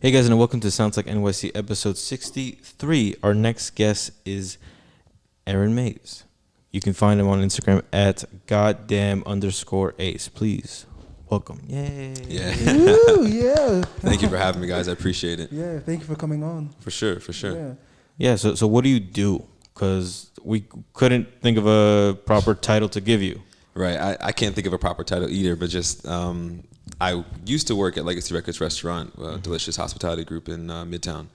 Hey guys, and welcome to Sounds Like NYC episode 63. Our next guest is Aaron Mays. You can find him on Instagram at goddamn_ace. Please welcome. Yay. Yeah. Woo, yeah. Thank you for having me, guys. I appreciate it. Yeah, thank you for coming on. For sure. Yeah. Yeah, so what do you do? Because we couldn't think of a proper title to give you. Right. I can't think of a proper title either, but just I used to work at Legacy Records Restaurant, a delicious hospitality group in Midtown.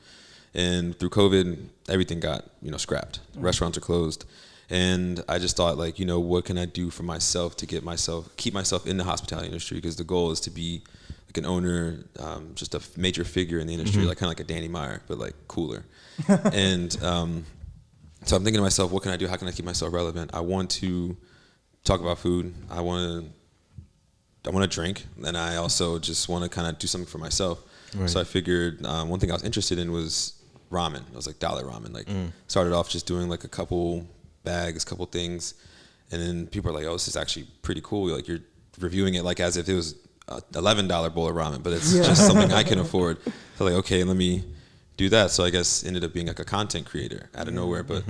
And through COVID, everything got, scrapped. Restaurants are closed. And I just thought, what can I do for myself to keep myself in the hospitality industry? Because the goal is to be like an owner, just a major figure in the industry, kind of like a Danny Meyer, but like cooler. And so I'm thinking to myself, what can I do? How can I keep myself relevant? I want to talk about food. I want to drink, and I also just want to kind of do something for myself. Right. So I figured one thing I was interested in was ramen. It was like dollar ramen. Started off just doing like a couple bags, couple things, and then people are like, "Oh, this is actually pretty cool." Like you're reviewing it like as if it was a $11 bowl of ramen, but it's just something I can afford. So like, okay, let me do that. So I guess ended up being like a content creator out of nowhere, but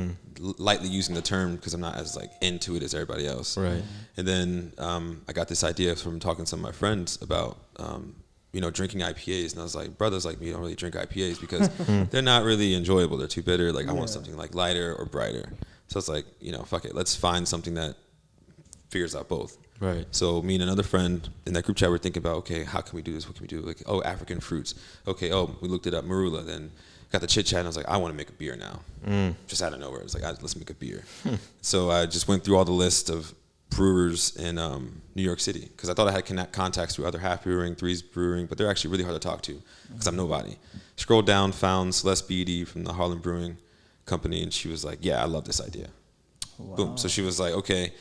lightly using the term because I'm not as like into it as everybody else. Right. And then I got this idea from talking to some of my friends about drinking IPAs, and I was like, brothers like me don't really drink IPAs because they're not really enjoyable. They're too bitter. Like I want something like lighter or brighter. So it's like, fuck it. Let's find something that figures out both. Right. So me and another friend in that group chat were thinking about, okay, how can we do this? What can we do? Like, African fruits. Okay, we looked it up, marula. Then got the chit chat, and I was like, I want to make a beer now. Just out of nowhere. It's like, let's make a beer. So I just went through all the list of brewers in New York City because I thought I had contacts through other Half Brewing, Threes Brewing, but they're actually really hard to talk to because I'm nobody. Scrolled down, found Celeste Beatty from the Harlem Brewing Company, and she was like, yeah, I love this idea. Wow. Boom. So she was like, okay,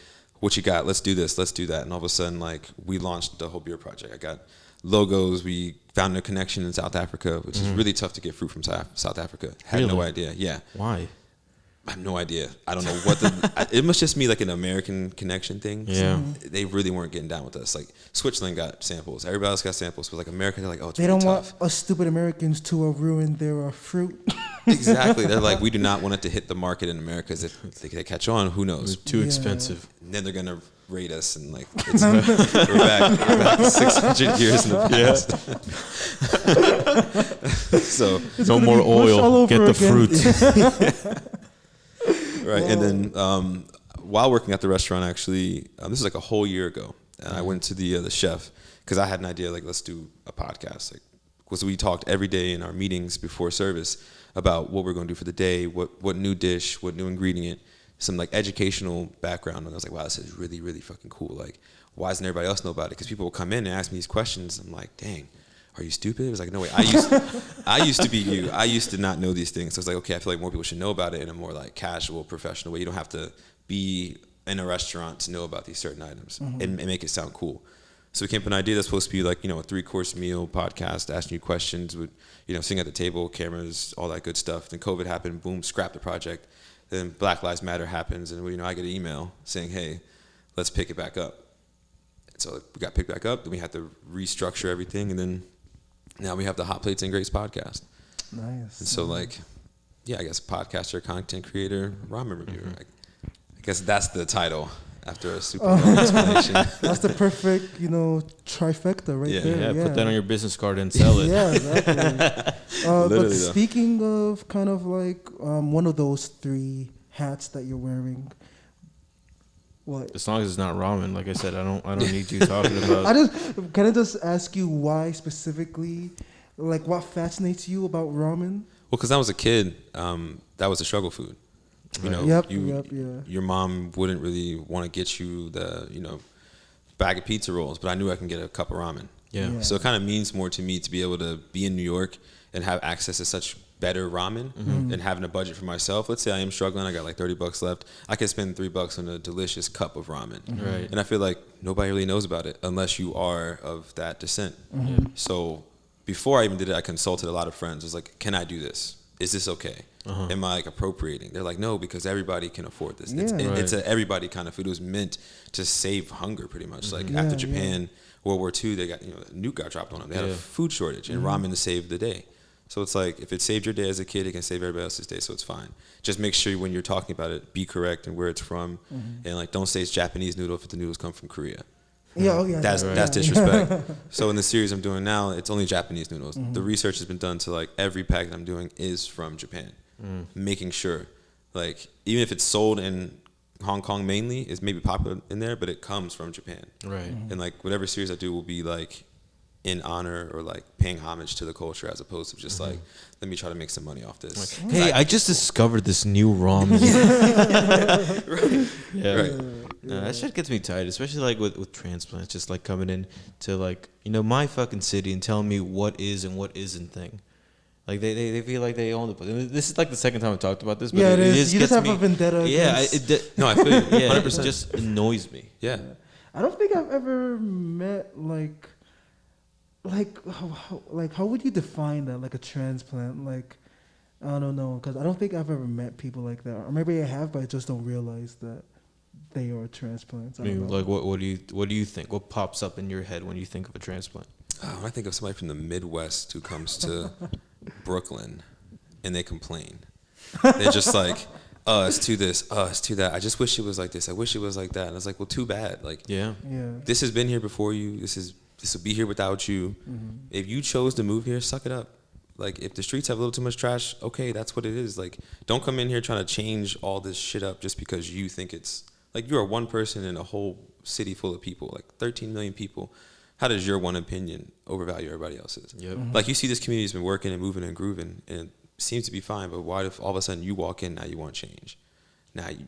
what you got? Let's do this. Let's do that. And all of a sudden, we launched the whole beer project. I got logos. We found a connection in South Africa, which is really tough to get fruit from South Africa. Had no idea. Yeah. Why? I have no idea. I don't know what it must just be like an American connection thing. Yeah. They really weren't getting down with us. Like Switzerland got samples. Everybody else got samples. But like America, they're like, oh, it's they really don't tough. want us stupid Americans to ruin their fruit. Exactly. They're like, we do not want it to hit the market in America. If they catch on, who knows? Too expensive. And then they're gonna rate us and we're back 600 years in the past. So no more oil. Get the fruit. Right. And then while working at the restaurant, actually, this was like a whole year ago, and I went to the chef because I had an idea, let's do a podcast. Because we talked every day in our meetings before service about what we're going to do for the day, what new dish, what new ingredient, some educational background. And I was like, wow, this is really, really fucking cool. Why doesn't everybody else know about it? Because people will come in and ask me these questions. I'm like, dang, are you stupid? It was like, no way. I used to be you. I used to not know these things. So it's like, okay, I feel like more people should know about it in a more casual, professional way. You don't have to be in a restaurant to know about these certain items and make it sound cool. So we came up with an idea that's supposed to be a 3-course meal podcast, asking you questions with, sitting at the table, cameras, all that good stuff. Then COVID happened, boom, scrap the project. Then Black Lives Matter happens, and I get an email saying, hey, let's pick it back up. And so we got picked back up, then we had to restructure everything, and then now we have the Hot Plates and Grace podcast. Nice. And so I guess podcaster, content creator, ramen reviewer. I guess that's the title after a super long explanation. That's the perfect, trifecta right there. Yeah, put that on your business card and sell it. Yeah, exactly. But speaking of kind of one of those 3 hats that you're wearing, what? As long as it's not ramen, like I said, I don't need you talking about. Can I just ask you why specifically, what fascinates you about ramen? Well, because I was a kid, that was a struggle food. Your mom wouldn't really want to get you the bag of pizza rolls, but I knew I can get a cup of ramen. Yeah. So it kind of means more to me to be able to be in New York and have access to such better ramen and having a budget for myself. Let's say I am struggling, I got $30 left. I can spend $3 on a delicious cup of ramen. Right. And I feel like nobody really knows about it unless you are of that descent. So before I even did it, I consulted a lot of friends. I was like, can I do this? Is this okay? Am I appropriating? They're like, no, because everybody can afford this. It's a everybody kind of food. It was meant to save hunger pretty much. After Japan, World War II, they got, nuke got dropped on them. They had a food shortage and ramen saved the day. So it's like, if it saved your day as a kid, it can save everybody else's day, so it's fine. Just make sure when you're talking about it, be correct and where it's from, and like don't say it's Japanese noodle if the noodles come from Korea. Yeah, oh yeah. That's disrespect. So in the series I'm doing now, it's only Japanese noodles. The research has been done to like every packet I'm doing is from Japan, making sure, like even if it's sold in Hong Kong mainly, is maybe popular in there, but it comes from Japan. Right. And like whatever series I do will be like in honor or like paying homage to the culture, as opposed to just like, let me try to make some money off this. Like, hey, I just discovered this new ramen. Right. Yeah. Right. No, that shit gets me tired, especially like with transplants, just like coming in to like, you know, my fucking city and telling me what is and what isn't thing. Like they feel like they own the place. This is like the second time I've talked about this, but Yeah, it is. You just gets have a vendetta. Yeah, against- No, I feel you. yeah, 100%. it just annoys me. Yeah. I don't think I've ever met how would you define that, like a transplant? Like, I don't know, because I don't think I've ever met people like that. Or maybe I have, but I just don't realize that they are transplants. I mean, like what do you think? What pops up in your head when you think of a transplant? When I think of somebody from the Midwest who comes to Brooklyn and they complain, they're just like, it's too this, it's too that. I just wish it was like this. I wish it was like that. And it's like, well, too bad. Like, Yeah. this has been here before you. This will be here without you. If you chose to move here, suck it up. Like, if the streets have a little too much trash, okay, that's what it is. Like, don't come in here trying to change all this shit up just because you think it's, like, you are one person in a whole city full of people, like 13 million people. How does your one opinion overvalue everybody else's? Yep. Like, you see this community's been working and moving and grooving, and it seems to be fine, but why if all of a sudden you walk in, now you want change? Now, you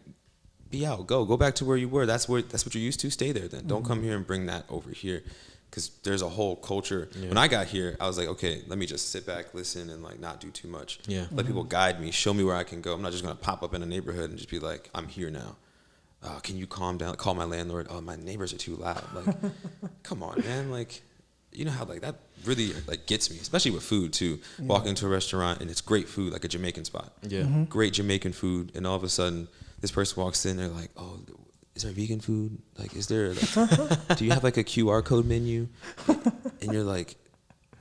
be out, go back to where you were. That's what you're used to, stay there then. Don't come here and bring that over here. Because there's a whole culture. Yeah. When I got here, I was like, okay, let me just sit back, listen, and like not do too much. Yeah. Let people guide me, show me where I can go. I'm not just gonna pop up in a neighborhood and just be like, I'm here now. Can you calm down? Call my landlord. Oh, my neighbors are too loud. Like, come on, man. Like, you know how like that really like gets me, especially with food too. Yeah. Walking into a restaurant and it's great food, like a Jamaican spot. Yeah. Great Jamaican food, and all of a sudden this person walks in, they're like, oh, is there vegan food? Like, is there, like, do you have like a QR code menu? And you're like,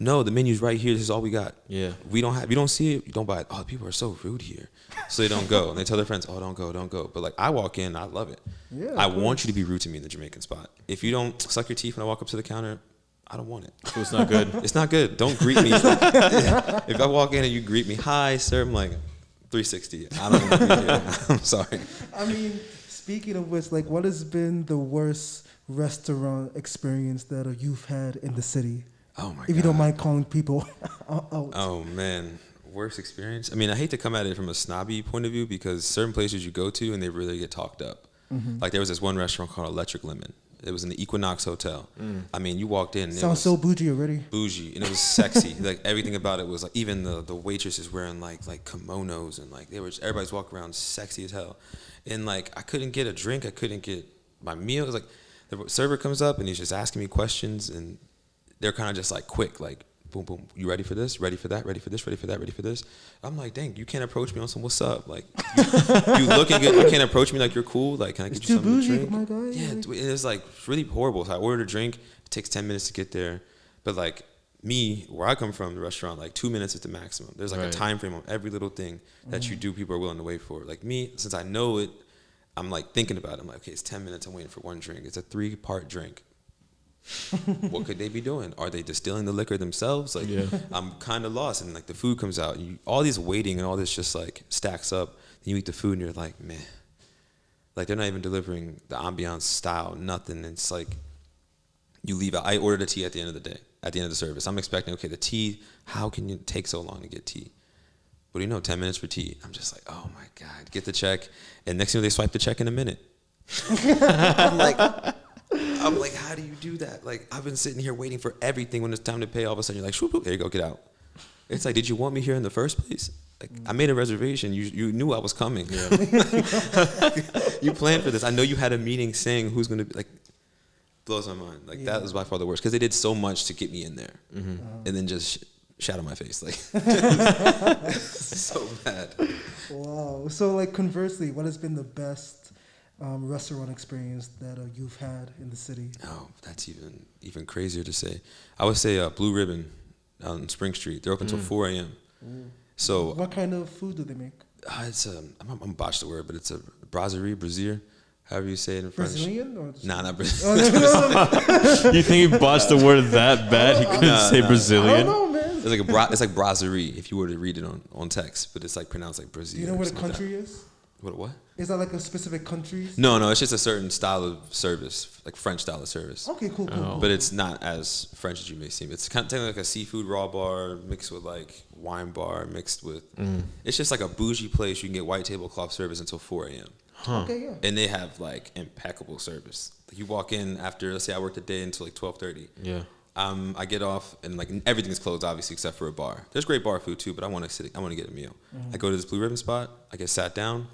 no, the menu's right here. This is all we got. Yeah. We don't have, you don't see it, you don't buy it. Oh, people are so rude here. So they don't go. And they tell their friends, oh, don't go. But like, I walk in, I love it. Yeah, I want you to be rude to me in the Jamaican spot. If you don't suck your teeth when I walk up to the counter, I don't want it. So it's not good. It's not good. Don't greet me. Like, if I walk in and you greet me, hi, sir, I'm like, 360. I don't want to be here. I'm sorry. I mean, speaking of which, like, what has been the worst restaurant experience that you've had in the city? Oh my God. If you don't mind calling people out. Oh man, worst experience. I mean, I hate to come at it from a snobby point of view because certain places you go to and they really get talked up. Like there was this one restaurant called Electric Lemon. It was in the Equinox Hotel. I mean, you walked in. And Sounds so bougie already. Bougie, and it was sexy. Like everything about it was like, even the waitresses wearing like kimonos and like everybody's walking around sexy as hell. And like I couldn't get a drink. I couldn't get my meal. It was like the server comes up and he's just asking me questions, and they're kind of just like quick, like boom, boom. You ready for this? Ready for that? Ready for this? Ready for that? Ready for this? I'm like, dang, you can't approach me on some what's up. Like you looking good. You can't approach me like you're cool. Like can I get you something to drink? My guy. Yeah, it was like really horrible. So I ordered a drink. It takes 10 minutes to get there, but like me, where I come from, the restaurant, like 2 minutes is the maximum. There's like a time frame on every little thing that you do. People are willing to wait for. Like me, since I know it, I'm like thinking about it. I'm like, okay, it's 10 minutes. I'm waiting for one drink. It's a 3-part drink. What could they be doing? Are they distilling the liquor themselves? Like, I'm kind of lost. And like the food comes out, and all this waiting and all this just like stacks up. And you eat the food, and you're like, man, like they're not even delivering the ambiance style, nothing. It's like you leave out. I ordered a tea at the end of the day, at the end of the service. I'm expecting, okay, the tea. How can you take so long to get tea? What do you know? 10 minutes for tea. I'm just like, oh my God, get the check. And next thing they swipe the check in a minute. I'm like, how do you do that? Like, I've been sitting here waiting for everything. When it's time to pay, all of a sudden you're like, shoop, there you go, get out. It's like, did you want me here in the first place? Like, I made a reservation. You knew I was coming. Yeah. You planned for this. I know you had a meeting saying who's going to be, like, blows my mind. Like, that was by far the worst. Because they did so much to get me in there. And then just shadow my face. Like, so bad. Wow. So, like, conversely, what has been the best restaurant experience that you've had in the city? Oh, that's even crazier to say. I would say Blue Ribbon on Spring Street. They're open until 4 a.m. So What kind of food do they make? it's I'm gonna botch the word, but it's a brazier, however you say it in French. Brazilian or just Nah, not Oh, Brazilian. no. You think he botched the word that bad? He couldn't say I don't Brazilian. know, man. It's like brasserie if you were to read it on text, but it's like pronounced like Do Brazil. you know or where the something like country is? that. What? Is that like a specific country? No, it's just a certain style of service, like French style of service. Okay, cool. But it's not as French as you may seem. It's kind of technically like a seafood raw bar mixed with like wine bar mixed with. It's just like a bougie place. You can get white tablecloth service until 4 a.m. Okay, yeah. And they have like impeccable service. Like you walk in after, let's say I worked a day until like 12:30. Yeah. I get off and like everything's closed obviously except for a bar. There's great bar food too, but I want to get a meal. I go to this Blue Ribbon spot. I get sat down.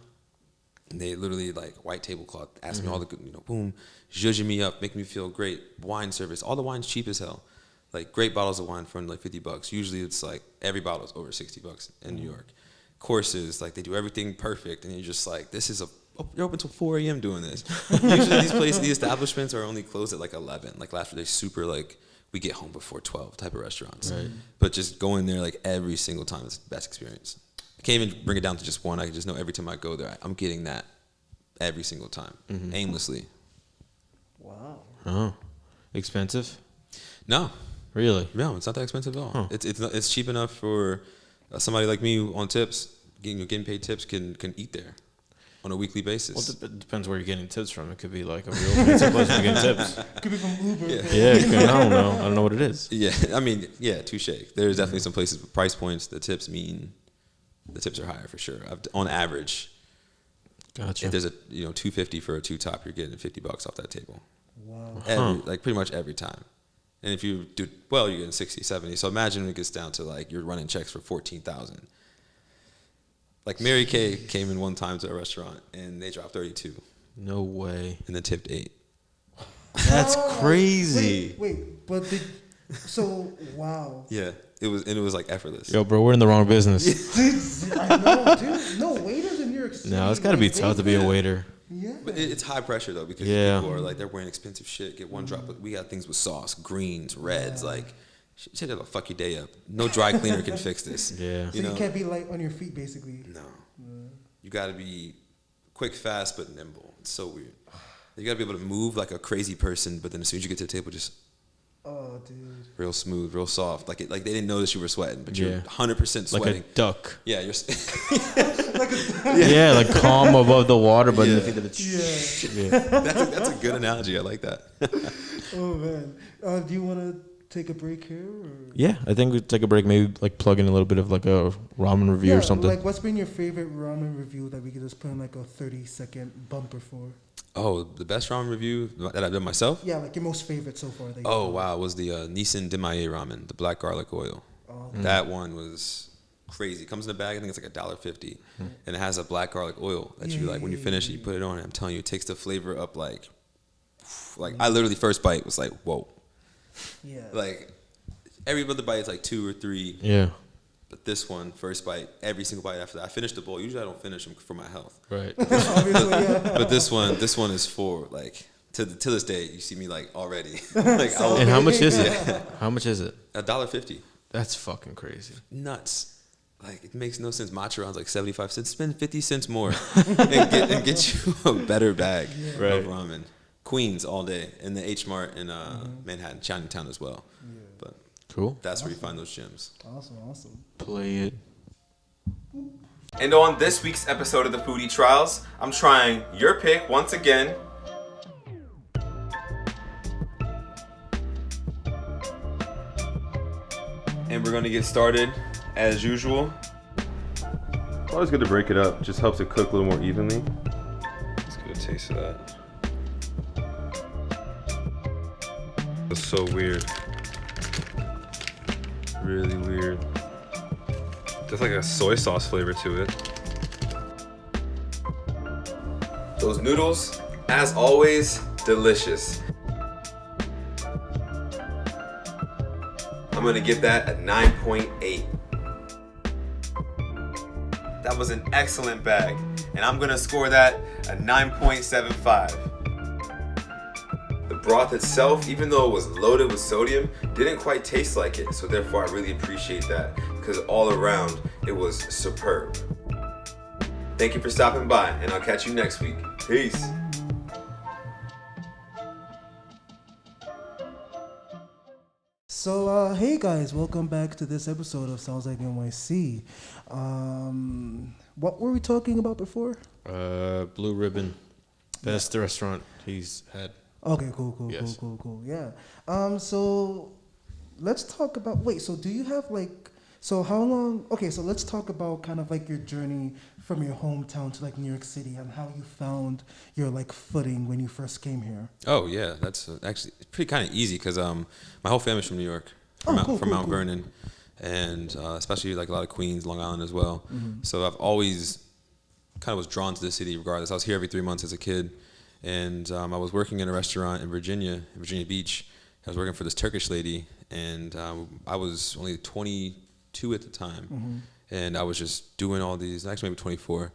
And they literally like white tablecloth, ask me all the good, boom, zhuzhing me up, make me feel great. Wine service, all the wine's cheap as hell. Like great bottles of wine for under like $50. Usually it's like every bottle is over $60 in New York. Courses, like they do everything perfect, and you're just like, you're open till 4 a.m. doing this. Usually these establishments are only closed at like 11. Like last year they super like we get home before 12 type of restaurants. Right. But just going there like every single time is the best experience. I can't even bring it down to just one. I can just know every time I go there, I'm getting that every single time, aimlessly. Wow. Oh, expensive? No, Really? no, it's not that expensive at all. Huh. It's cheap enough for somebody like me on tips, getting paid tips can eat there on a weekly basis. Well, it depends where you're getting tips from. It could be like a real fancy place you're getting tips. Could be from Uber. Yeah, I don't know. I don't know what it is. Yeah, I mean, yeah, touche. There's definitely some places with price points. The tips are higher for sure. On average, Gotcha. if there's a $250 for a 2-top, you're getting $50 off that table. Wow. Like pretty much every time. And if you do well, you're getting 60, 70. So imagine when it gets down to like you're running checks for 14,000. Like Mary Kay came in one time to a restaurant and they dropped 32 No way. and then tipped 8. That's crazy. So wow. Yeah, it was like effortless. Yo, bro, we're in the wrong business. Dude, I know, dude. No, waiters in New York City. No, it's got to be tough to be a waiter. Yeah. But it's high pressure though because people are like they're wearing expensive shit. Get one drop, but we got things with sauce, greens, reds, like shit that'll fuck your day up. No dry cleaner can fix this. Yeah. So you can't be light on your feet, basically. No, you got to be quick, fast, but nimble. It's so weird. You got to be able to move like a crazy person, but then as soon as you get to the table, just Oh, dude. real smooth, real soft. Like they didn't notice you were sweating, but you're 100% Like sweating. a duck. Yeah, you're. Yeah, like calm above the water, but Yeah. That's a good analogy. I like that. Oh man. Do you want to take a break here? Or? Yeah, I think we'd take a break, maybe like plug in a little bit of like a ramen review or something. Like, what's been your favorite ramen review that we could just put in like a 30-second bumper for? Oh, the best ramen review that I've done myself? Yeah, like your most favorite so far. That Oh, wow. Was the Nissan Demaye ramen, the black garlic oil. Oh. That one was crazy. It comes in a bag. I think it's like $1.50. And it has a black garlic oil that you like when you finish it, you put it on. And I'm telling you, it takes the flavor up like I literally first bite was like, whoa. Yeah. Like every other bite is like 2 or 3. Yeah. But this one, first bite, every single bite after that. I finished the bowl. Usually I don't finish them for my health. Right. Obviously, yeah. But this one is for like to this day. You see me like already. Like And how much is it? How much is it? $1.50. That's fucking crazy. Nuts. Like it makes no sense. Macharon's like 75 cents. Spend 50 cents more and get you a better bag Right. of ramen. Queens all day, and the H Mart in Manhattan, Chinatown as well. Yeah. But Cool. that's where you find those gems. Awesome. Play it. And on this week's episode of the Foodie Trials, I'm trying your pick once again. And we're gonna get started as usual. It's always good to break it up. Just helps it cook a little more evenly. Let's get a taste of that. It's so weird. Really weird. There's like a soy sauce flavor to it. Those noodles, as always, delicious. I'm gonna give that a 9.8. That was an excellent bag, and I'm gonna score that a 9.75. The broth itself, even though it was loaded with sodium, didn't quite taste like it. So therefore, I really appreciate that because all around, it was superb. Thank you for stopping by, and I'll catch you next week. Peace. So, hey guys, welcome back to this episode of Sounds Like NYC. What were we talking about before? Blue Ribbon, best restaurant he's had. Okay, cool. Yes. Cool. Yeah. So let's talk about. Wait. So do you have like? So how long? Okay. So let's talk about kind of like your journey from your hometown to like New York City and how you found your like footing when you first came here. Oh yeah, that's actually pretty kind of easy because my whole family's from New York, from Mount Vernon, and especially like a lot of Queens, Long Island as well. Mm-hmm. So I've always kind of was drawn to the city regardless. I was here every 3 months as a kid, and I was working in a restaurant in Virginia Beach. I was working for this Turkish lady, and I was only 22 at the time. Mm-hmm. And I was just doing all these, actually maybe 24,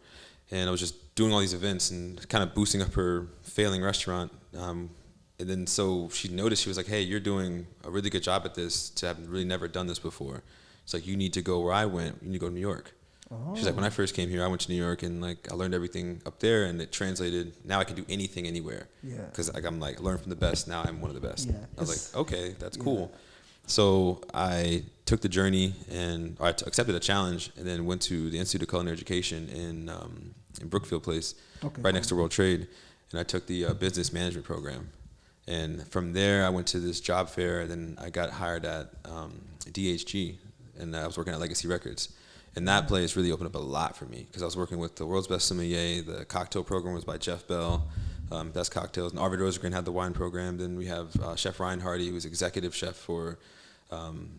and I was just doing all these events and kind of boosting up her failing restaurant. And then so she noticed, she was like, hey, you're doing a really good job at this to have really never done this before. It's like, you need to go where I went. You need to go to New York. Oh. She's like, when I first came here, I went to New York and like I learned everything up there, and it translated. Now I can do anything anywhere. Yeah. Because like I'm like, learn from the best. Now I'm one of the best. Yeah. I was like, okay, that's cool. So I took the journey and accepted a challenge, and then went to the Institute of Culinary Education in Brookfield Place, right next to World Trade, and I took the business management program. And from there, I went to this job fair, and then I got hired at DHG, and I was working at Legacy Records. And that place really opened up a lot for me because I was working with the world's best sommelier. The cocktail program was by Jeff Bell, best cocktails. And Arvid Rosengren had the wine program. Then we have Chef Ryan Hardy, who was executive chef for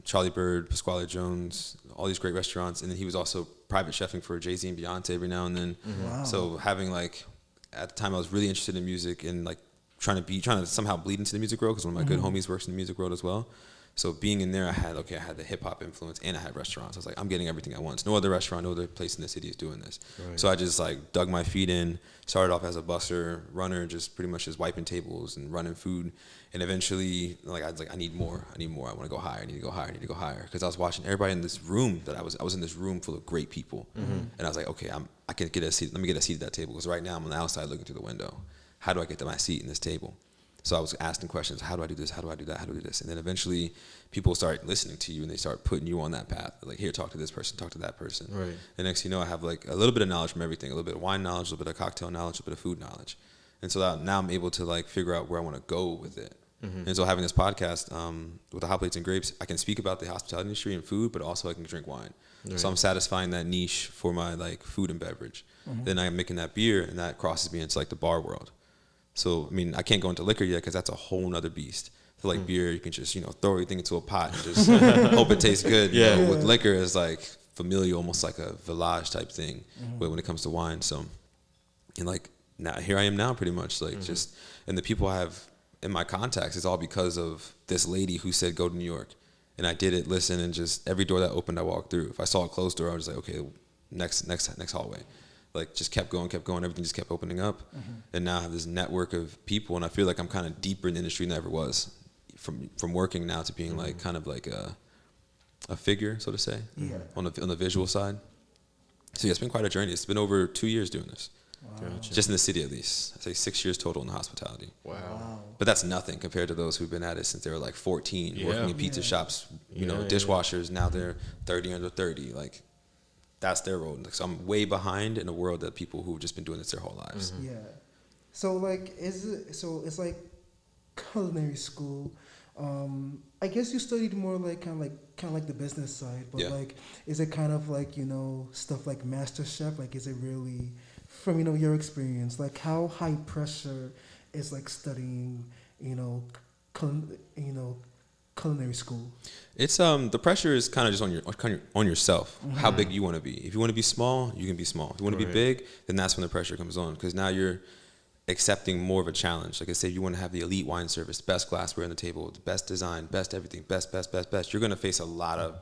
Charlie Bird, Pasquale Jones, all these great restaurants. And then he was also private chefing for Jay-Z and Beyonce every now and then. Mm-hmm. Wow. So having like, at the time I was really interested in music and like trying to somehow bleed into the music world because one of my good homies works in the music world as well. So being in there, I had the hip hop influence and I had restaurants. I was like, I'm getting everything at once. No other restaurant, no other place in the city is doing this. Right. So I just like dug my feet in, started off as a busser, runner, just pretty much just wiping tables and running food. And eventually, like I was like, I need more. I want to go higher. I need to go higher. Because I was watching everybody in this room I was in this room full of great people. And I was like, okay, I can get a seat. Let me get a seat at that table. Because right now I'm on the outside looking through the window. How do I get to my seat in this table? So I was asking questions. How do I do this? How do I do that? How do I do this? And then eventually people start listening to you and they start putting you on that path. Like, here, talk to this person, talk to that person. Right. And next thing you know, I have like a little bit of knowledge from everything, a little bit of wine knowledge, a little bit of cocktail knowledge, a little bit of food knowledge. And so now I'm able to like figure out where I want to go with it. And so having this podcast with the Hot Plates and Grapes, I can speak about the hospitality industry and food, but also I can drink wine. Right. So I'm satisfying that niche for my like food and beverage. Then I'm making that beer, and that crosses me into like the bar world. So, I mean, I can't go into liquor yet because that's a whole nother beast. So, like beer, you can just, throw everything into a pot and just hope it tastes good. Yeah. With liquor, it's like familial, almost like a village type thing when it comes to wine. So, and like, now here I am now pretty much. Like, just, and the people I have in my contacts is all because of this lady who said, go to New York. And I did it, listen, and just every door that opened, I walked through. If I saw a closed door, I was like, okay, next hallway. Like just kept going, everything just kept opening up. And now I have this network of people, and I feel like I'm kind of deeper in the industry than I ever was. From working now to being like kind of like a figure, so to say, on the visual side. So yeah, it's been quite a journey. It's been over 2 years doing this. Wow. Gotcha. Just in the city at least. I'd say 6 years total in the hospitality. Wow. But that's nothing compared to those who've been at it since they were like 14, working in pizza shops, dishwashers. Now they're 30 under 30. Like, that's their road. So I'm way behind in a world that people who've just been doing this their whole lives. Yeah. So like, it's like culinary school. I guess you studied more like kind of like the business side, but like, is it kind of like stuff like MasterChef? Like, is it really from your experience? Like, how high pressure is like studying culinary school? It's the pressure is kind of just on yourself. How big you want to be. If you want to be small, you can be small. If you want to be big, then that's when the pressure comes on, because now you're accepting more of a challenge. Like I said, you want to have the elite wine service, best glassware on the table, the best design, best everything, best. You're going to face a lot of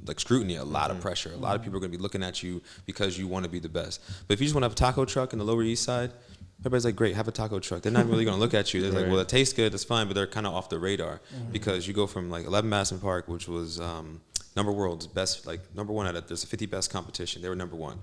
like scrutiny, a lot of pressure. A lot of people are going to be looking at you because you want to be the best. But if you just want to have a taco truck in the Lower East Side, Everybody's like, great, have a taco truck. They're not really going to look at you. They're like, well, it tastes good, that's fine, but they're kind of off the radar because you go from like 11 Madison Park, which was number world's best, like number one there's a 50 best competition. They were number one.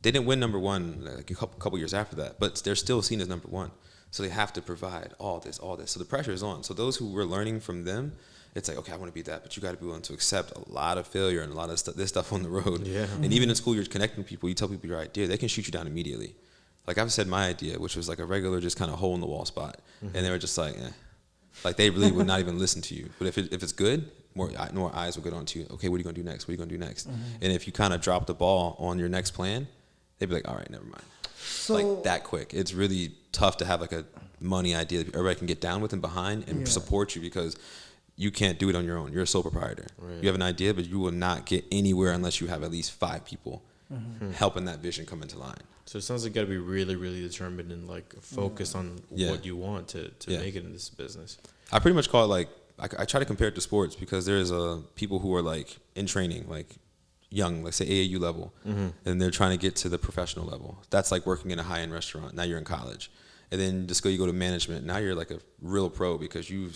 They didn't win number one like a couple years after that, but they're still seen as number one. So they have to provide all this. So the pressure is on. So those who were learning from them, it's like, okay, I want to be that, but you got to be willing to accept a lot of failure and a lot of this stuff on the road. Yeah. And even in school, you're connecting people. You tell people your idea, they can shoot you down immediately. Like I've said my idea, which was like a regular just kind of hole in the wall spot, and they were just like, eh. Like they really would not even listen to you. But if it's good, more eyes will get on to you. Okay, what are you gonna do next? What are you gonna do next? And if you kind of drop the ball on your next plan, they'd be like, all right, never mind. So, like that quick. It's really tough to have like a money idea that everybody can get down with and behind and support you because you can't do it on your own. You're a sole proprietor. Right. You have an idea, but you will not get anywhere unless you have at least 5 people helping that vision come into line. So it sounds like you got to be really, really determined and like focused on what you want to make it in this business. I pretty much call it like, I try to compare it to sports because there's people who are like in training, like young, let's say AAU level, and they're trying to get to the professional level. That's like working in a high-end restaurant. Now you're in college. And then you go to management. Now you're like a real pro because you've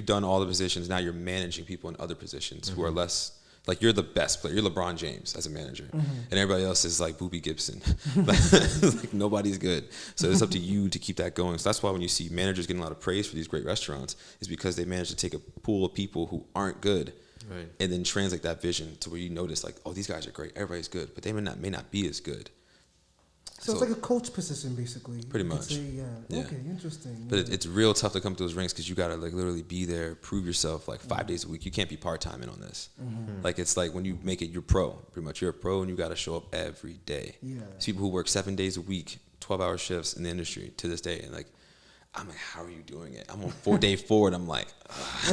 done all the positions. Now you're managing people in other positions who are less, like you're the best player. You're LeBron James as a manager. And everybody else is like Boobie Gibson. Like nobody's good. So it's up to you to keep that going. So that's why when you see managers getting a lot of praise for these great restaurants is because they manage to take a pool of people who aren't good and then translate that vision to where you notice like, oh, these guys are great. Everybody's good. But they may not be as good. So it's like a coach position, basically. Pretty much. Say, yeah. Okay, interesting. But it's real tough to come to those ranks because you got to like literally be there, prove yourself like 5 days a week. You can't be part-timing on this. Like it's like when you make it, you're pro. Pretty much you're a pro and you got to show up every day. Yeah. There's people who work 7 days a week, 12-hour shifts in the industry to this day. And like, I'm like, how are you doing it? I'm on day 4 and I'm like,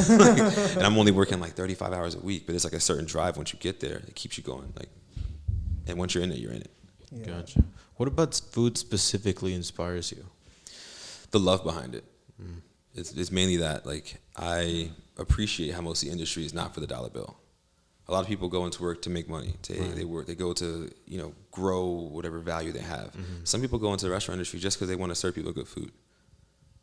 and I'm only working like 35 hours a week. But it's like a certain drive once you get there. It keeps you going. Like, and once you're in it, you're in it. Yeah. Gotcha. What about food specifically inspires you? The love behind it. It's mainly that. Like, I appreciate how most of the industry is not for the dollar bill. A lot of people go into work to make money. They go to grow whatever value they have. Some people go into the restaurant industry just because they want to serve people good food.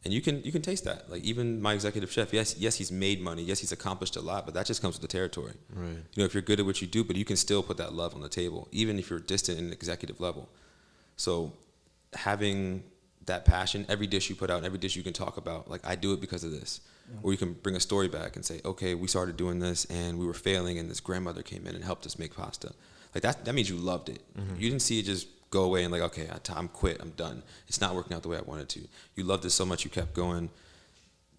And you can taste that. Like even my executive chef, yes, he's made money. Yes, he's accomplished a lot, but that just comes with the territory. Right. If you're good at what you do, but you can still put that love on the table, even if you're distant in the executive level. So having that passion, every dish you put out, and every dish you can talk about, like I do it because of this. Or you can bring a story back and say, okay, we started doing this and we were failing and this grandmother came in and helped us make pasta. Like that means you loved it. You didn't see it just go away and like, okay, I'm quit, I'm done. It's not working out the way I wanted to. You loved it so much you kept going.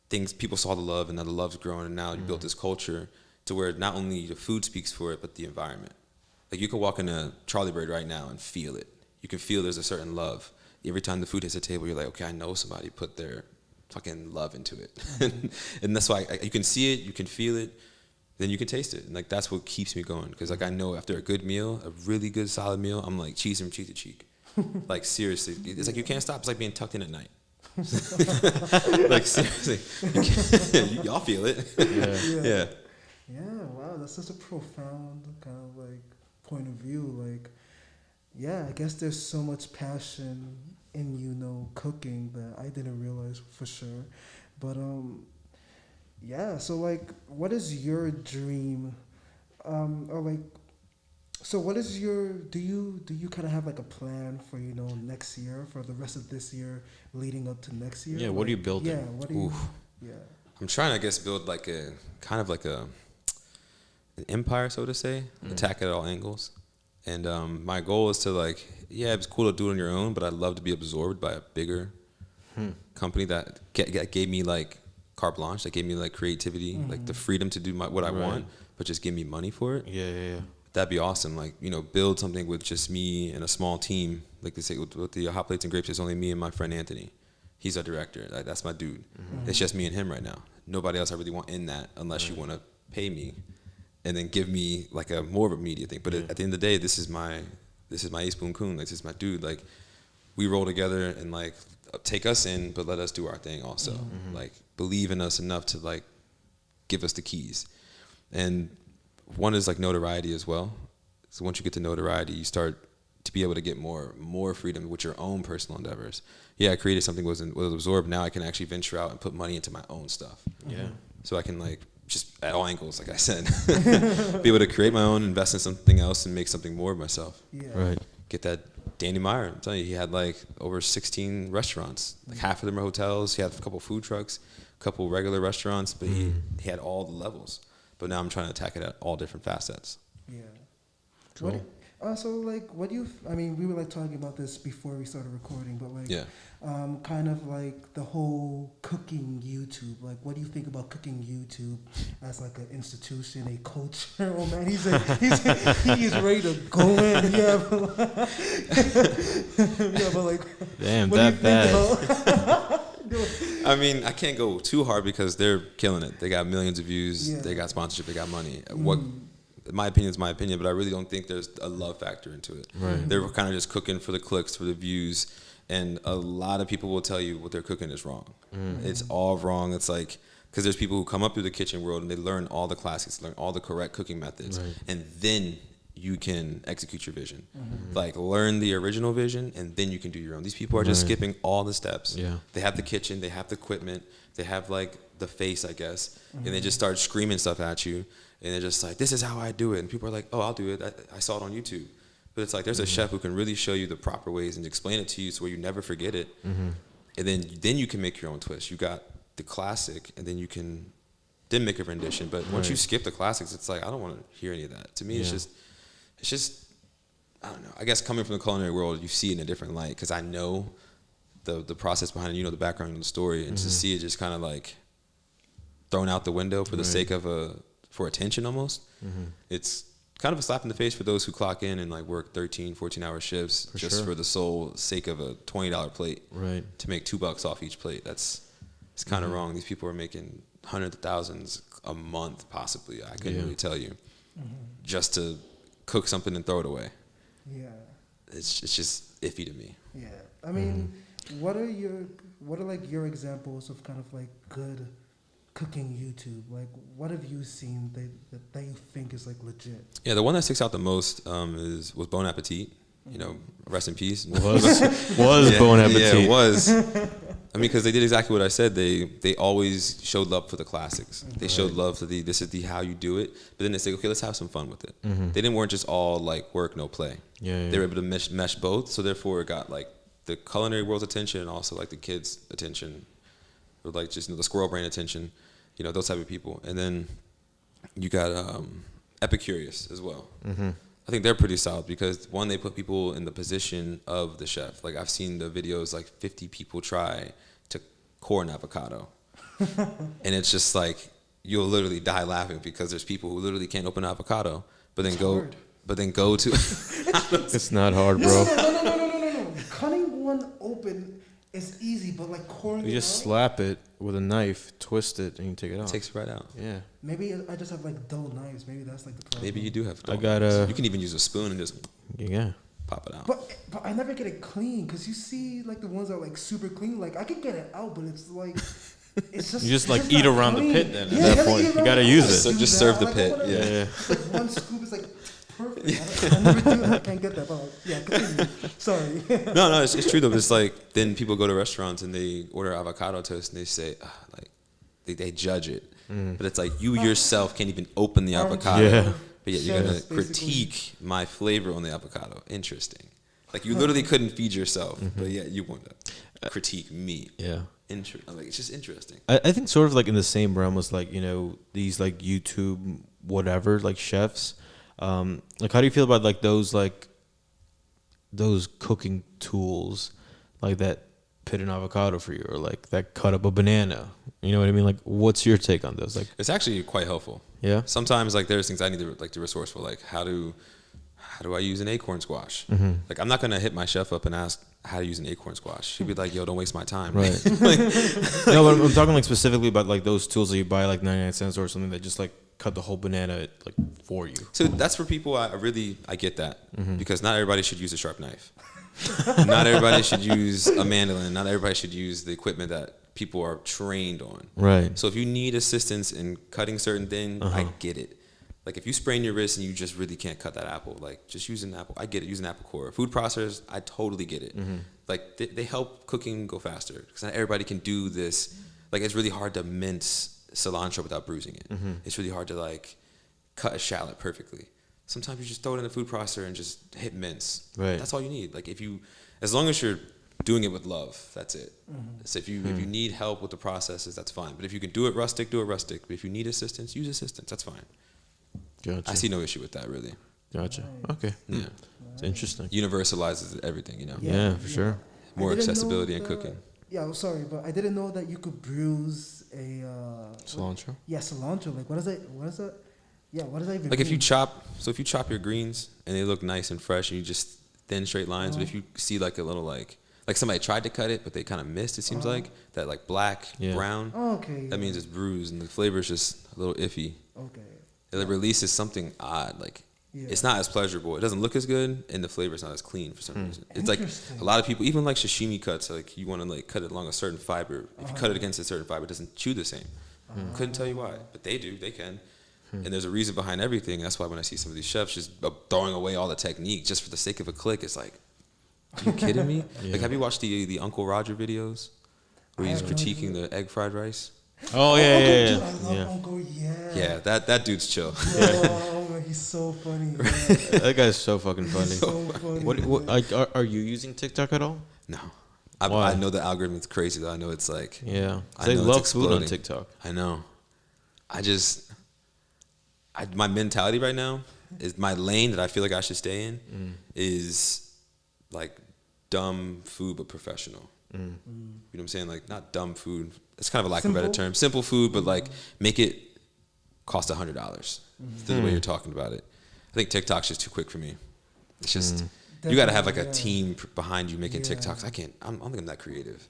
People saw the love and now the love's growing and now you built this culture to where not only the food speaks for it, but the environment. Like you can walk into Charlie Bird right now and feel it. You can feel there's a certain love. Every time the food hits the table, you're like, okay, I know somebody put their fucking love into it. And that's why you can see it, you can feel it, then you can taste it. And like that's what keeps me going. Because like I know after a good meal, a really good solid meal, I'm like cheese from cheek to cheek. Like seriously, it's like you can't stop. It's like being tucked in at night. Like seriously, y'all feel it. Yeah. Yeah. Wow, that's such a profound kind of like point of view. Like, yeah, I guess there's so much passion in cooking that I didn't realize for sure. But yeah. So like, what is your dream? Or like, so what is your? Do you kind of have like a plan for next year, for the rest of this year, leading up to next year? Yeah. What are you building? Yeah. What do you? Yeah. I'm trying to, I guess, build like a kind of like an empire, so to say, attack at all angles. And my goal is to like, it's cool to do it on your own, but I'd love to be absorbed by a bigger company that gave me like carte blanche, that gave me like creativity, like the freedom to do what I want, but just give me money for it. Yeah. That'd be awesome. Like, build something with just me and a small team. Like they say with the Hot Plates and Grapes, it's only me and my friend Anthony. He's our director. Like, that's my dude. It's just me and him right now. Nobody else I really want in that unless you want to pay me and then give me like a more of a media thing. But at the end of the day, this is my Ace Boon Coon. Like, this is my dude. Like, we roll together and like take us in, but let us do our thing also. Like, believe in us enough to like give us the keys. And one is like notoriety as well. So once you get to notoriety, you start to be able to get more freedom with your own personal endeavors. Yeah, I created something was absorbed. Now I can actually venture out and put money into my own stuff. Yeah. So I can like just at all angles, like I said, be able to create my own, invest in something else, and make something more of myself. Yeah. Right. Get that Danny Meyer. I'm telling you, he had like over 16 restaurants. Like half of them are hotels. He had a couple food trucks, a couple regular restaurants, but he had all the levels. But now I'm trying to attack it at all different facets. Yeah. Cool. So like, what do you? I mean, we were like talking about this before we started recording, but like, Yeah. Kind of like the whole cooking YouTube. Like, what do you think about cooking YouTube as like an institution, a culture? Oh man, he's ready to go in. Yeah, but like, damn, what that bad. I mean, I can't go too hard because they're killing it. They got millions of views. Yeah. They got sponsorship. They got money. What? My opinion is my opinion, but I really don't think there's a love factor into it. Right. They're kind of just cooking for the clicks, for the views, and a lot of people will tell you what they're cooking is wrong. It's all wrong. It's like, because there's people who come up through the kitchen world and they learn all the classics, learn all the correct cooking methods, Right. and then you can execute your vision. Like, learn the original vision, and then you can do your own. These people are just Right. skipping all the steps. Yeah. They have the kitchen, they have the equipment, they have like the face, I guess, and they just start screaming stuff at you. And they're just like, this is how I do it. And people are like, oh, I'll do it. I saw it on YouTube. But it's like, there's a chef who can really show you the proper ways and explain it to you so where you never forget it. And then you can make your own twist. You got the classic, and then you can then make a rendition. But once you skip the classics, it's like, I don't want to hear any of that. To me, it's just, I don't know. I guess coming from the culinary world, you see it in a different light because I know the process behind it, you know, the background and the story. And to see it just kind of like thrown out the window for the sake of for attention almost. It's kind of a slap in the face for those who clock in and like work 13, 14-hour shifts for the sole sake of a $20 plate. Right. To make $2 off each plate. It's kind of wrong. These people are making hundreds of thousands a month, possibly. I couldn't really tell you. Just to cook something and throw it away. yeah. It's just iffy to me. Yeah, I mean, what are like your examples of kind of like good cooking YouTube? Like, what have you seen that you think is like legit? Yeah, the one that sticks out the most was Bon Appetit. You know, rest in peace. Was Yeah, Bon Appetit. Yeah, it was. I mean, because they did exactly what I said. They always showed love for the classics. They showed love for this is the how you do it. But then they say, okay, let's have some fun with it. They weren't just all like work, no play. Yeah. They were able to mesh both. So therefore, it got like the culinary world's attention and also like the kids' attention, or like just the squirrel brain attention. You know, those type of people. And then you got Epicurious as well. I think they're pretty solid because one, they put people in the position of the chef. Like I've seen the videos, like 50 people try to core an avocado, and it's just like you'll literally die laughing because there's people who literally can't open an avocado, but then go to. It's not hard, bro. No. Cutting one open is easy, but like coring You it just out, slap it with a knife, twist it, and you take it It off. takes it right out. Yeah. maybe I just have like dull knives. Maybe that's like the problem. Maybe you do have. I got a. You can even use a spoon and just Yeah. pop it out. But I never get it clean because you see like the ones that are like super clean. Like I could get it out, but it's like it's just You just like it's eat not around clean. the pit then. Yeah, At that point, eat you around gotta the use pit. it. So Do just that. serve the Like, pit, whatever. yeah. Like one scoop is like perfect. I never do that. I can't get that. But yeah, continue. Sorry. No, it's true though. It's like then people go to restaurants and they order avocado toast and they say like they judge it, but it's like you yourself can't even open the avocado. Yeah. But yet you're gonna Chefs, basically. critique my flavor on the avocado. Interesting. Like you literally couldn't feed yourself, but yet you want to critique me. Yeah. Like it's just interesting. I think sort of like in the same realm as like, you know, these like YouTube whatever, like chefs. Like how do you feel about like those cooking tools like that pit an avocado for you or like that cut up a banana? You know what I mean? Like what's your take on those? Like It's actually quite helpful. yeah? Sometimes like there's things I need to like to resourceful, like how do I use an acorn squash? Like I'm not gonna hit my chef up and ask how to use an acorn squash. He'd be like, yo, don't waste my time. Right. No, but I'm talking like specifically about like those tools that you buy like 99 cents or something that just like cut the whole banana like for you. So that's for people I get that because not everybody should use a sharp knife. Not everybody should use a mandolin. Not everybody should use the equipment that people are trained on. Right. So if you need assistance in cutting certain things, I get it. Like if you sprain your wrist and you just really can't cut that apple, like just use an apple. I get it, use an apple core. Food processors, I totally get it. Like they help cooking go faster because not everybody can do this. Like it's really hard to mince cilantro without bruising it. It's really hard to like cut a shallot perfectly. Sometimes you just throw it in a food processor and just hit mince. Right. That's all you need. Like as long as you're doing it with love, that's it. So if you need help with the processes, that's fine. But if you can do it rustic, do it rustic. But if you need assistance, use assistance. That's fine. Gotcha. I see no issue with that, really. Gotcha. Okay. Yeah. It's interesting. Universalizes everything, you know. Yeah, for sure. More accessibility in cooking. Yeah, I'm sorry, but I didn't know that you could bruise a Cilantro. Yeah, cilantro. Like, what is that? What is that? Yeah, what does that even Like mean? if you chop your greens and they look nice and fresh and you just thin straight lines, but if you see like a little like somebody tried to cut it but they kind of missed, it seems like that like black, brown. Oh, okay. That means it's bruised and the flavor is just a little iffy. Okay. It releases something odd, like it's not as pleasurable. It doesn't look as good, and the flavor is not as clean for some reason. It's like a lot of people, even like sashimi cuts, like you want to like cut it along a certain fiber. If you cut it against a certain fiber, it doesn't chew the same. Couldn't tell you why, but they do. They can, and there's a reason behind everything. That's why when I see some of these chefs just throwing away all the technique just for the sake of a click, it's like, are you kidding me? Like, have you watched the Uncle Roger videos where he's critiquing the egg fried rice? Oh yeah, Dude, I love Uncle. Yeah, that dude's chill. Oh man, he's so funny. That guy's so fucking funny. So funny. What are you using TikTok at all? No. Why? I know the algorithm is crazy though. I know it's like Yeah, I they know love it's food on exploding. TikTok. I know. My mentality right now is my lane that I feel like I should stay in is like dumb food but professional. You know what I'm saying? Like not dumb food. It's kind of a lack of a better term. Simple food, but like make it cost $100. The way you're talking about it. I think TikTok's just too quick for me. It's just you got to have like a team behind you making TikToks. I don't think I'm that creative.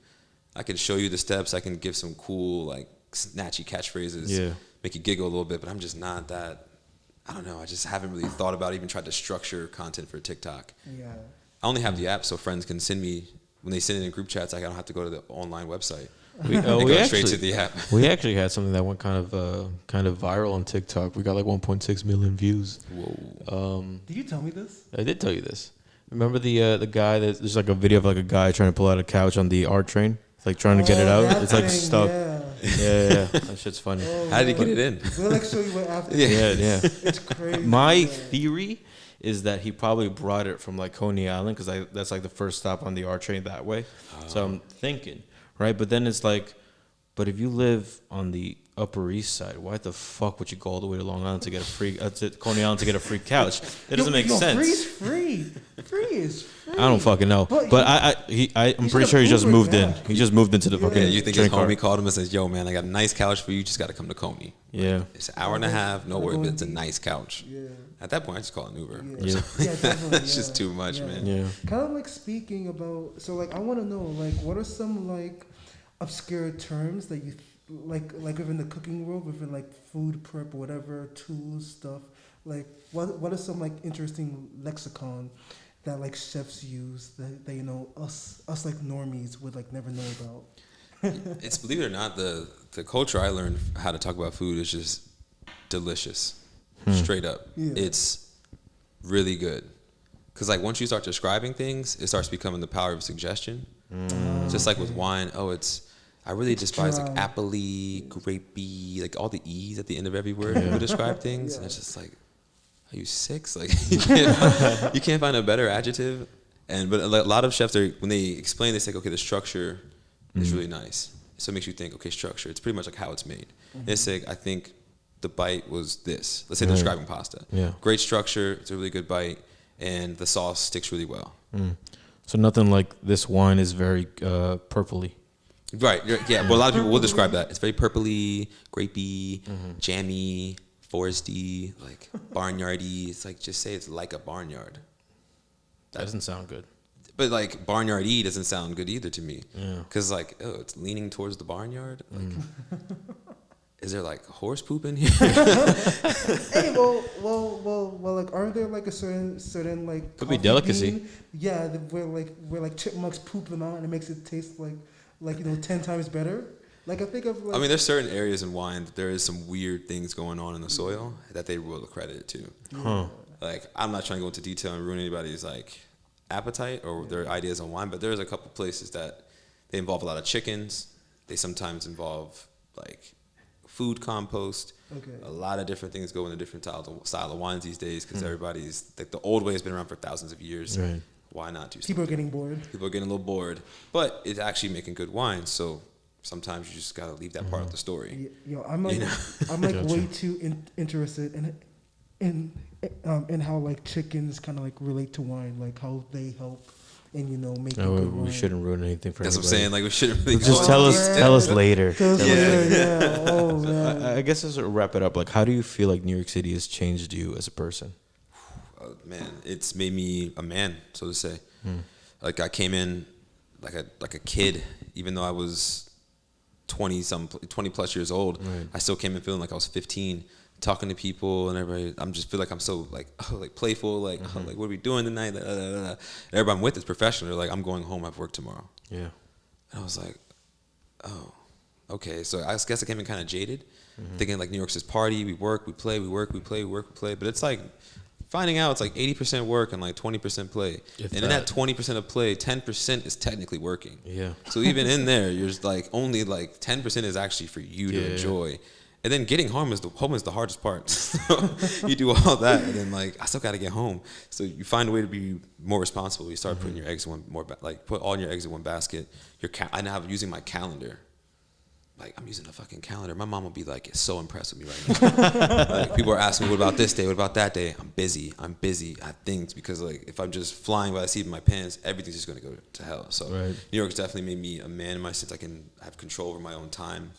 I can show you the steps. I can give some cool like snatchy catchphrases, make you giggle a little bit, but I'm just not that. I don't know. I just haven't really thought about even tried to structure content for TikTok. Yeah. I only have the app so friends can send me when they send it in group chats. I don't have to go to the online website. We go actually, straight to the app. We actually had something that went kind of viral on TikTok. We got like 1.6 million views. Whoa. Did you tell me this? I did tell you this. Remember the guy there's like a video of like a guy trying to pull out a couch on the art train, like trying to get it out. It's like stuck. Yeah. That shit's funny. How did he get it in? We'll like show you what after. Yeah. It's crazy. My theory is that he probably brought it from like Coney Island because that's like the first stop on the R train that way. So I'm thinking, right? But then it's like, but if you live on the Upper East Side, why the fuck would you go all the way to Long Island to get a free, to Coney Island to get a free couch? It doesn't make sense. Free is free. Free is free. I don't fucking know. But I'm pretty sure he just moved in. He just moved into the fucking. Yeah, you think train his homie called him and says, "Yo, man, I got a nice couch for you. You just got to come to Coney." Yeah. It's an hour and a half. No worry, but it's a nice couch. Yeah. At that point, I just call an Uber. Yeah. Definitely. It's just too much, man. Yeah. Kind of like speaking about. So like, I want to know like, what are some like obscure terms that you like within the cooking world, within like food prep or whatever, tools, stuff. Like, what are some like interesting lexicon that like chefs use that you know us like normies would like never know about? It's, believe it or not, the culture I learned how to talk about food is just delicious, straight up. Yeah. It's really good. Because like once you start describing things, it starts becoming the power of suggestion. Just like with wine, I really despise like appley, grapey, like all the E's at the end of every word to describe things. And it's just like, are you six? Like you can't find a better adjective. But a lot of chefs, when they explain, they say, okay, the structure is really nice. So it makes you think, okay, structure. It's pretty much like how it's made. They say, I think the bite was this. Let's say they're describing pasta. Yeah. Great structure. It's a really good bite. And the sauce sticks really well. So nothing like this wine is very purpley. Right. Yeah. Well, a lot of people will describe that. It's very purpley, grapey, jammy, foresty, like barnyardy. It's like, just say it's like a barnyard. That doesn't sound good. But like barnyardy doesn't sound good either to me. Yeah. Because like, it's leaning towards the barnyard. Like, is there like horse poop in here? Hey, well, like, aren't there like a certain like could be delicacy? Bean? Yeah, where like chipmunks poop them out and it makes it taste like 10 times better. Like I think of like. I mean, there's certain areas in wine that there is some weird things going on in the soil that they will accredit it to. Huh. Like, I'm not trying to go into detail and ruin anybody's like appetite or their ideas on wine, but there's a couple places that they involve a lot of chickens. They sometimes involve like food compost. Okay. A lot of different things go into different style of wines these days because everybody's like the old way has been around for thousands of years. Right. Why not do something? People are getting bored. People are getting a little bored, but it's actually making good wine. So sometimes you just gotta leave that part of the story. Yo, I'm like, I'm like way too interested in how like chickens kind of like relate to wine, like how they help and make a good wine. We shouldn't ruin anything for That's anybody. what I'm saying. Like we shouldn't really Just tell us later. Yeah. Oh man. I guess to wrap it up, like, how do you feel like New York City has changed you as a person? Man, it's made me a man, so to say. Like I came in like a kid, even though I was 20 plus years old. Right. I still came in feeling like I was 15, talking to people and everybody. I'm just feel like I'm so like playful, like like what are we doing tonight? And everybody I'm with is professional. They're like, I'm going home. I have work tomorrow. Yeah. And I was like, oh, okay. So I guess I came in kind of jaded, thinking like New York's this party. We work, we play, we work, we play, we work, we play. But it's like finding out it's like 80% work and like 20% play. And in that 20% of play, 10% is technically working. Yeah. So even in there, you're just like only like 10% is actually for you to enjoy. And then getting home is the hardest part. So you do all that, and then like I still got to get home. So you find a way to be more responsible. You start putting your eggs in put all your eggs in one basket. I now have using my calendar. Like I'm using a fucking calendar. My mom will be like so impressed with me right now. Like people are asking me, what about this day? What about that day? I'm busy. I have things because like if I'm just flying by the seat of my pants, everything's just gonna go to hell. So New York's definitely made me a man in my sense. I can have control over my own time,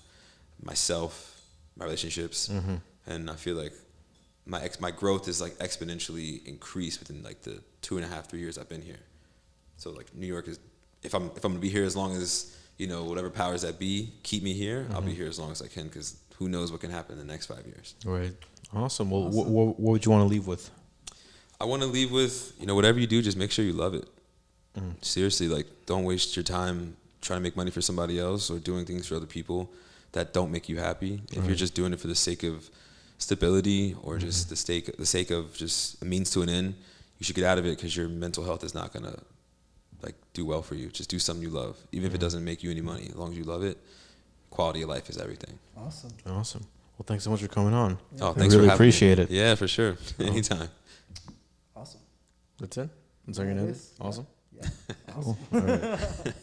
myself, my relationships, and I feel like my growth is like exponentially increased within like the 2.5, 3 years I've been here. So like New York is, if I'm gonna be here as long as whatever powers that be keep me here, I'll be here as long as I can because who knows what can happen in the next 5 years. Right. Awesome. Well, what would you want to leave with? I want to leave with whatever you do, just make sure you love it. Seriously, like don't waste your time trying to make money for somebody else or doing things for other people that don't make you happy. If you're just doing it for the sake of stability or just the sake of just a means to an end, you should get out of it because your mental health is not gonna like do well for you. Just do something you love, even if it doesn't make you any money. As long as you love it, quality of life is everything. Awesome. Well, thanks so much for coming on. Yeah. Oh, thanks. I really appreciate it. Yeah, for sure. Anytime. Awesome. That's it. That's all your name. Awesome. Yeah. Awesome. Cool. All right.